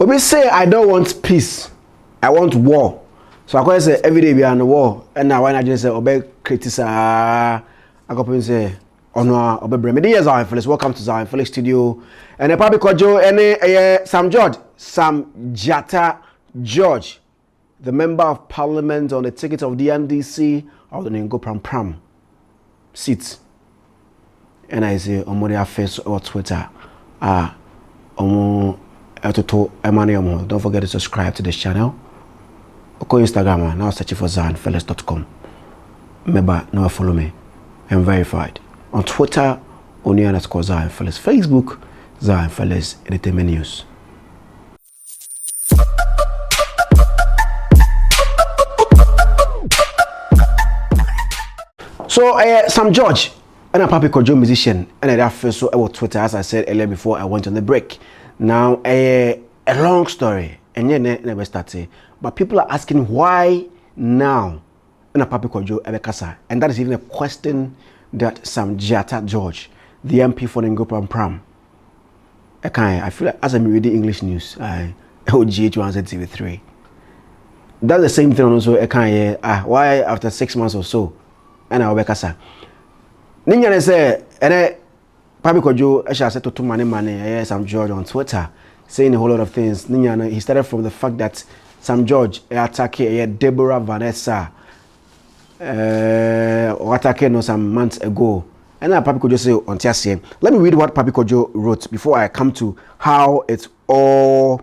Obi say I don't want peace. I want war. So I can say every day we are on the war. And now when I just say Obi criticize, I go say Ono Obi Breme. This is Zionfelix. Welcome to Zionfelix Studio. And Pappy Kojo and Sam George, Sam Jata George, the member of parliament on the ticket of the NDC of the Ningo Pram Pram seat. And I say Omo face or Twitter. Omo don't forget to subscribe to this channel. Go Instagram now search for Zionfelix.com. Remember, now follow me. I'm verified. On Twitter, _Zionfelix. Facebook, Zionfelix Entertainment News. So, Sam George, and a Pappy Kojo musician, and I first saw about Twitter, as I said earlier before I went on the break. Now, a long story, and never started. But people are asking why now, and a Pappy Kojo Ebekasa, and that is even a question that Sam Jata George, the MP for Ningo Pram Pram, I feel like as I'm reading English news, OGH1 TV3. That's the same thing also. Why after 6 months or so, and I'll Bekasa. Ninja say, and Pappy Kojo, I shall say to money, Sam George on Twitter, saying a whole lot of things. Ninja, he started from the fact that Sam George attacked Deborah Vanessa, or attacked some months ago. And then Pappy Kojo say on TSC. Let me read what Pappy Kojo wrote before I come to how it all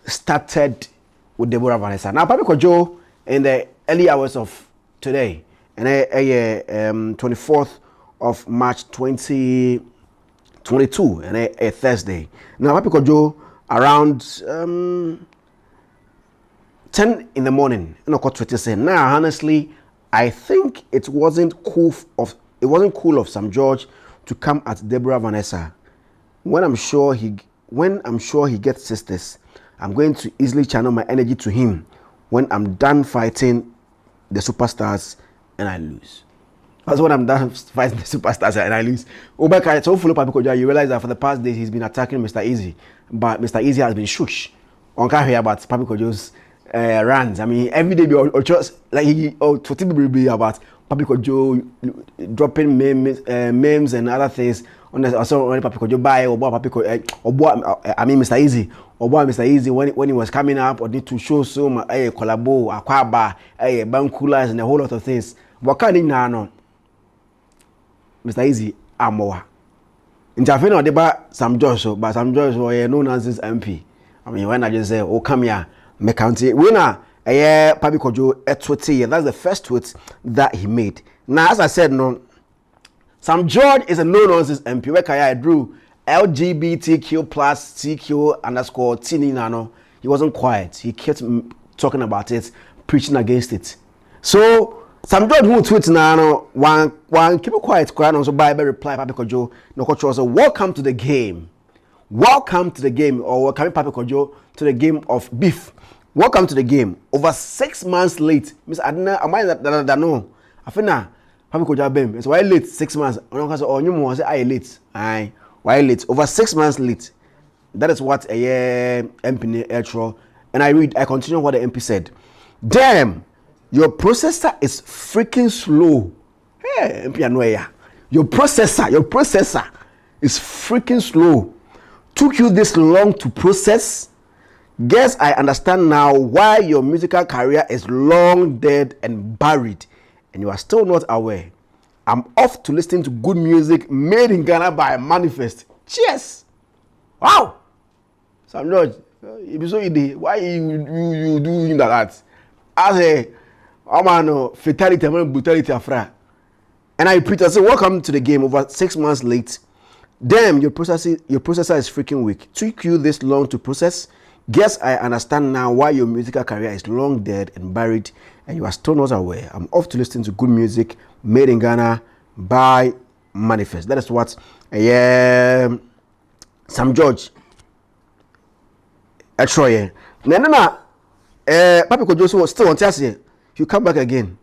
started with Deborah Vanessa. Now, Pappy Kojo, in the early hours of today, and 24th of March 2022, and a Thursday. Now, Pappy Kojo around 10 in the morning, and I got Twitter saying, "Now, honestly, I think it wasn't cool of Sam George to come at Deborah Vanessa. When I'm sure he gets sisters, I'm going to easily channel my energy to him when I'm done fighting the superstars and I lose." That's when I'm done fighting the superstars and I lose. Obeka, so follow Pappy Kojo, you realize that for the past days he's been attacking Mr. Easy, but Mr. Easy has been shush. On can't hear about Pappy Kojo's runs. I mean, every day or just like Twitter be about Pappy Kojo dropping memes and other things. On the also when Pappy Kojo buy or Pappy Kojo Mr. Easy or Mr. Easy when he was coming up or need to show some collabo, aquaba, bankulas and a whole lot of things. What can no Mr. Easy Amoa. In Jafino deba Sam George, but Sam George was a no nonsense MP. I mean, when I just say, "Oh, come here, me county winner." Pappy Kojo tweet. That's the first tweet that he made. Now, as I said, no, Sam George is a no-nonsense MP. Where I drew LGBTQ plus TQ _ Tini Nano. He wasn't quiet. He kept talking about it, preaching against it. So Sam George who tweet now, one keep it quiet, so by reply Pappy Kojo. No coach also welcome to the game. Welcome to the game, or welcome Pappy Kojo to the game of beef. Welcome to the game. Over 6 months late. Miss Adna, am I that no? I think now, Pappy Kojo bem. So why late 6 months? Oh, you more say I late. Aye, why late? Over 6 months late. That is what a MP intro. And I continue what the MP said. Damn, your processor is freaking slow. Hey, MP Anoya. Your processor is freaking slow. Took you this long to process? Guess I understand now why your musical career is long dead and buried, and you are still not aware. I'm off to listen to good music made in Ghana by Manifest. Cheers! Wow! Sam George, it be so easy. Why you doing that? As a fatality, brutality afra. And I preach, I say, welcome to the game. Over 6 months late. Damn, your processor is freaking weak. Took you this long to process? Guess I understand now why your musical career is long dead and buried, and you are still not aware. I'm off to listen to good music made in Ghana by Manifest. That is what Sam George Troy. No. Pappy Kojo was still on Tiasie. You come back again.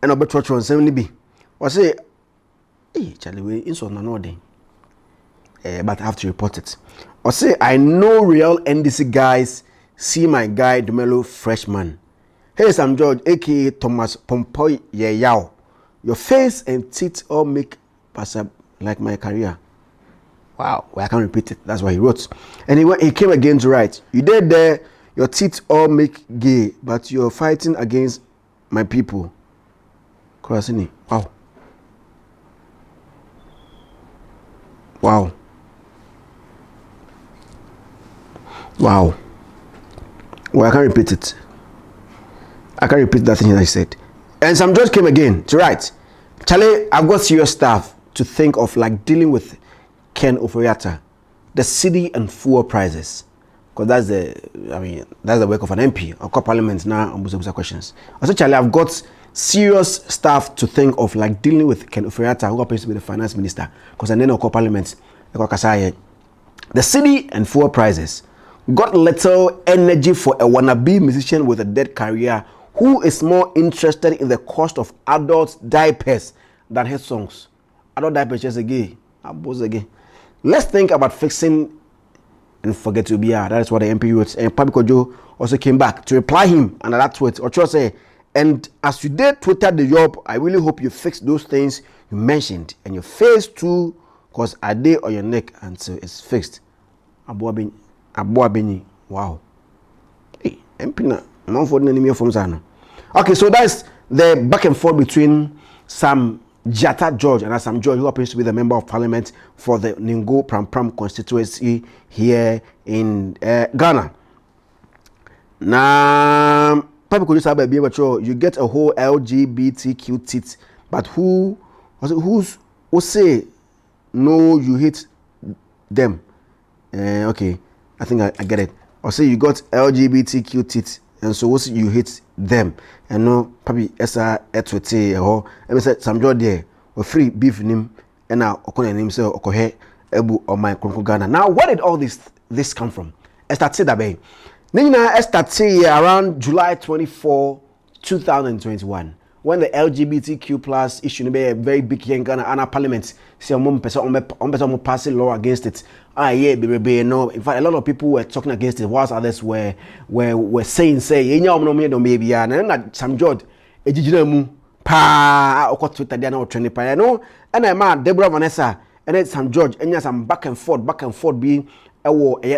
And I'll be on 70B. Or say, hey, Charlie, we insult no day. but I have to report it. Or say, I know real NDC guys see my guy Dumelo freshman. Hey, Sam George, aka Thomas Pompoy Yao. Your face and teeth all make pass up like my career. Wow, well, I can't repeat it. That's what he wrote. And he came again to write, you did there, your teeth all make gay, but you're fighting against my people. Kurasini. Wow. Wow. Wow. Well, I can't repeat it. I can't repeat that thing I said. And Sam George came again to write, Charlie, I've got serious stuff to think of, like dealing with Ken Oforiatta, the city and fuel prices. Because that's the work of an MP. I'll call Parliament now and answer questions. I said, Charlie, I've got serious stuff to think of, like dealing with Ken Oforiatta, who happens to be the finance minister. Because then I'll call Parliament. The city and fuel prices got little energy for a wannabe musician with a dead career who is more interested in the cost of adult diapers than his songs. Adult diapers just again. Let's think about fixing and forget to be here. That is what the MP wrote. And Pappy Kojo also came back to reply him and that tweet. Or say, and as you did Twitter the job, I really hope you fix those things you mentioned and your face too, because a day on your neck until it's fixed. Wow. Hey, MP na man for the enemy from Zana. Okay, so that's the back and forth between Sam Jata George and Sam George, who happens to be the member of parliament for the Ningo Pram constituency here in Ghana. Now, Pappy Kojo say, "Baby, you get a whole LGBTQ tit, but who say no? You hate them." Okay, I think I get it. Or say you got LGBTQ tit, and so what's you hate them? And no, Pappy Esa etwete or I say Sam George there or free beef nim and now okona name say okohe ebu or my Ghana. Now, where did all this come from? I started that way. I started around July 24, 2021, when the LGBTQ plus issue be a very big here in Ghana and our parliament say on passing law against it. Baby, no. In fact, a lot of people were talking against it, whilst others were saying, no maybe and then Sam George, pa Twitter there now trending pa no, and I'm mad Deborah Vanessa and then Sam George and yes, I'm back and forth being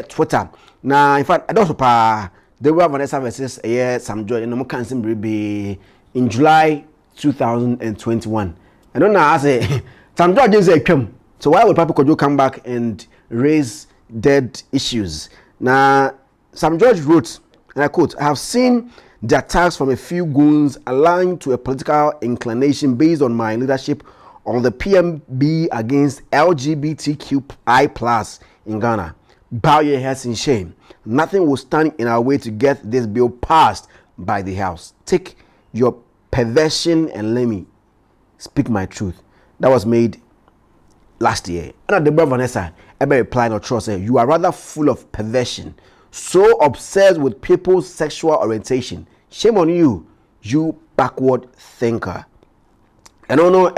Twitter. Now, in fact, I don't pa Deborah Vanessa versus Sam George and no can be in July 2021. I don't know. I say Sam George is a come. So why would Pappy Kojo come back and raise dead issues? Now, Sam George wrote, and I quote, I have seen the attacks from a few goons aligned to a political inclination based on my leadership on the PMB against LGBTQI+ in Ghana. Bow your heads in shame. Nothing will stand in our way to get this bill passed by the House. Take your perversion and let me speak my truth. That was made last year. And Deborah Vanessa ever replied or trust you are rather full of perversion, so obsessed with people's sexual orientation. Shame on you, you backward thinker. And no,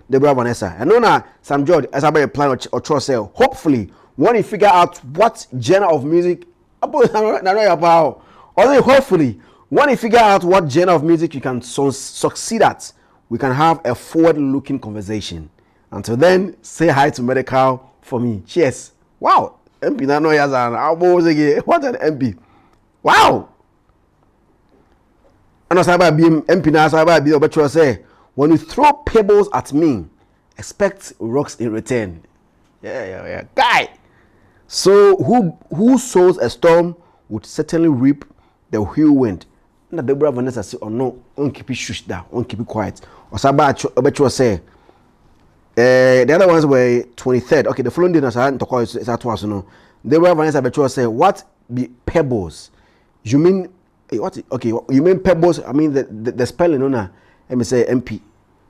Deborah Vanessa. And no, Sam George as I replied or trust hopefully when you figure out what genre of music about, or hopefully when you figure out what genre of music you can succeed at, we can have a forward-looking conversation. Until then, say hi to Medical for me. Cheers. Wow. MP na no yazan. What an MP. Wow. And also about being MP na so about be obetro say when you throw pebbles at me, expect rocks in return. Yeah. Guy. So who sows a storm would certainly reap the whirlwind. Na Deborah Vanessa say, oh no, on keep it shush down, on keep it quiet. Or Sabah obetro say the other ones were 23rd. Okay, the following day, I had to call it that was no. Deborah Vanessa Betro say, what be pebbles? You mean what? Okay, you mean pebbles? I mean the spelling on let me say MP.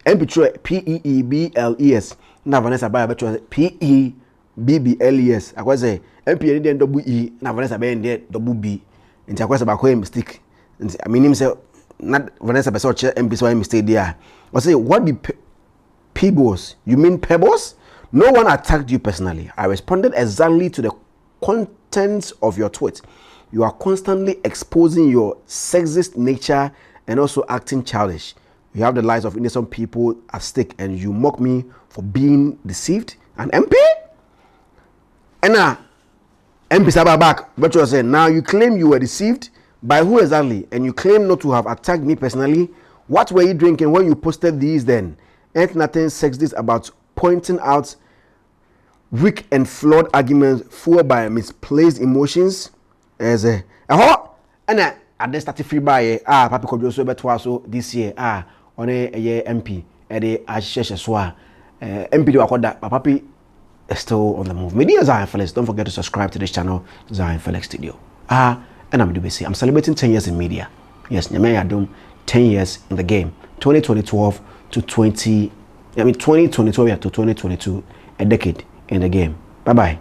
MP PEEBLES. Now Vanessa by Betro PEBBLES. I was say MP then double E. Now Vanessa by there double B. And I was about mistake. And I mean him say not Vanessa Betro MP so I mistake there. I say what be pebbles? You mean pebbles? No one attacked you personally. I responded exactly to the contents of your tweet. You are constantly exposing your sexist nature and also acting childish. You have the lives of innocent people at stake and you mock me for being deceived. An MP? And now, MP Sababak, but you saying now you claim you were deceived by who exactly? And you claim not to have attacked me personally. What were you drinking when you posted these then? Ain't nothing sexist about pointing out weak and flawed arguments fueled by misplaced emotions. As a and I then started free by Pappy Kojo so better this year on a MP at the Ashesha MP do that Pappy is still on the move. Me dear Zionfelix, don't forget to subscribe to this channel, Zionfelix Studio. And I'm DBC. I'm celebrating 10 years in media. Yes, Nyame Adom, 10 years in the game. 2012 to 2020 to 2022, a decade in the game. Bye bye.